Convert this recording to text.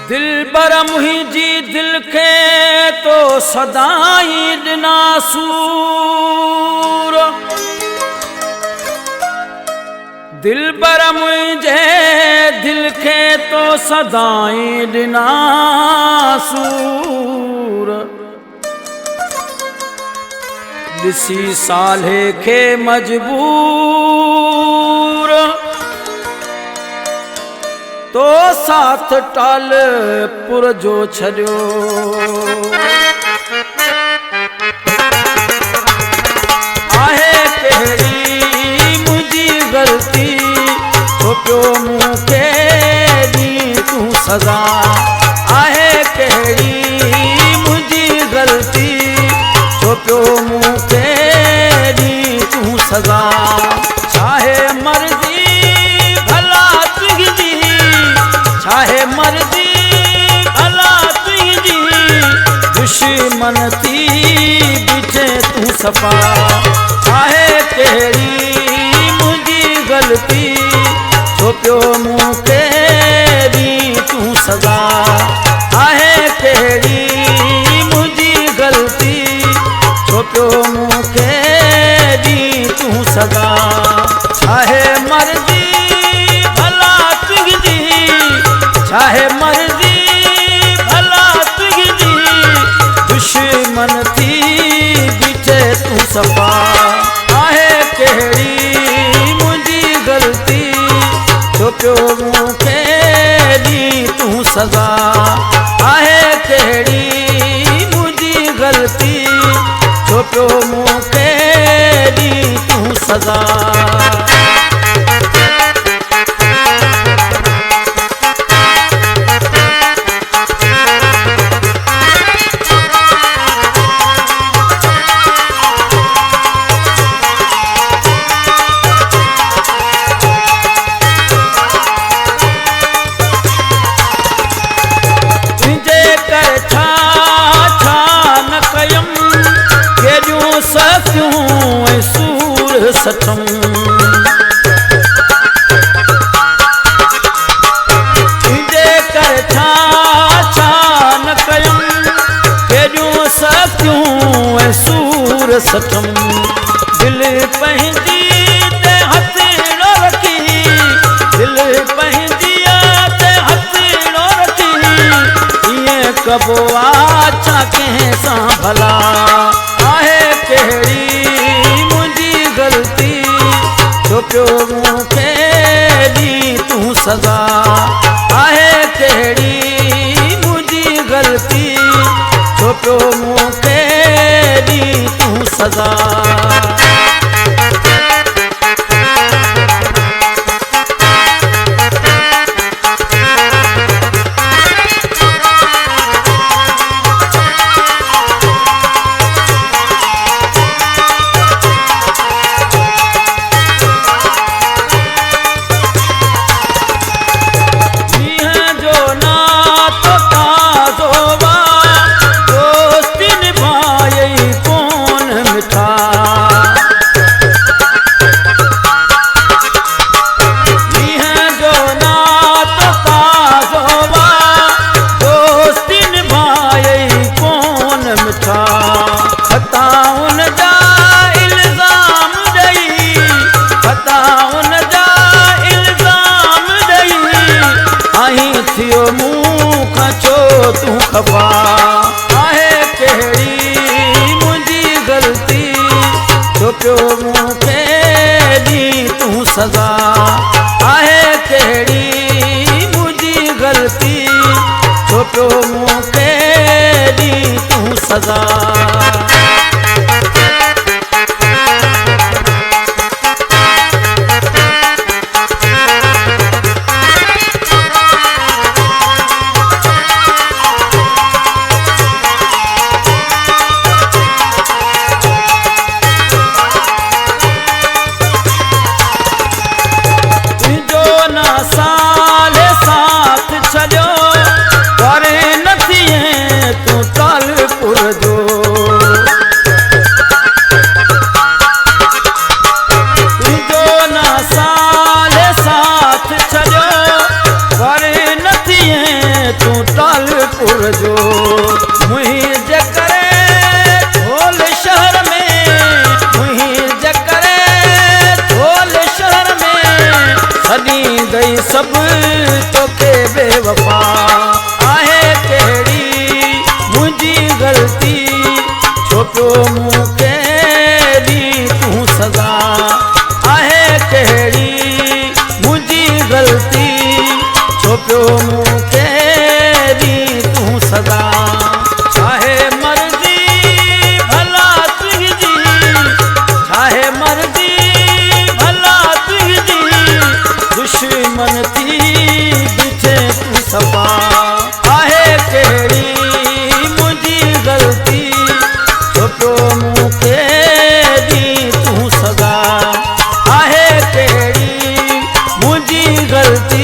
दिलबर मुंहिंजी दिल खे तो सदाई ॾिना सूर। दिलबर मुंहिंजे दिल खे तो सदाई ॾिना सूर। ॾिसी साले खे मजबूर तो साथ टाल पुर जो छड़ियो। आहे कहिड़ी मुंहिंजी ग़लती छो पियो मूंखे ॾी तूं सज़ा। आहे कहिड़ी मुंहिंजी ग़लती छो पियो मूंखे ॾी तूं सज़ा। चाहे मर्ज़ी चाहे मर्जी भला तुझी दुश्मन थी बीचे तू सफ़ा। चाहे कहिड़ी मुंहिंजी ग़लती छो पियो मूंखे ॾी तूं सज़ा। आहे कहिड़ी मुंहिंजी ग़लती छो पियो मूंखे ॾी तूं सज़ा। चाहे मर्जी चाहे मर्जी भला तुझी दुश्मन थी बीचे तू सफ़ा। आहे कहिड़ी मुंहिंजी ग़लती छो पियो मूंखे ॾी तूं सज़ा। आहे कहिड़ी मुंहिंजी ग़लती छो पियो मूंखे ॾी तूं सज़ा। सठम तुंहिंजे करे छा छा न कयम केॾियूं सखियूं ऐं सूर सठम। दिल पंहिंजी ते हथेड़ो रखी दिल पंहिंजी ते हथेड़ो रखी ईअं कबो आहे छा कंहिं सां भला। आहे कहिड़ी ग़लती छो पियो मूंखे ॾी तूं सज़ा। आहे कहिड़ी मुंहिंजी ग़लती छो पियो मूंखे ॾी तूं सज़ा। तूं खफा। आहे कहिड़ी मुंहिंजी ग़लती छो पियो मूंखे ॾी तूं सज़ा। आहे कहिड़ी मुंहिंजी ग़लती छो पियो मूंखे ॾी तूं सज़ा। तू तालपुर जो मुंहिंजे करे ढोल शहर में मुंहिंजे करे ढोल शहर में सदी गई सब तोखे बेवफा आहे कहिड़ी मुंहिंजी ग़लती छो पियो मूंखे ॾी तूं सज़ा आहे कहिड़ी मुंहिंजी ग़लती छो पियो मूंखे ॾी तूं सज़ा चाहे मर्ज़ी भला तुंहिंजी चाहे मर्ज़ी भला तुंहिंजी दुश्मन थी बीठे तूं सफ़ा आहे कहिड़ी मुंहिंजी ग़लती छो पियो मूंखे ॾी तूं सज़ा आहे कहिड़ी मुंहिंजी ग़लती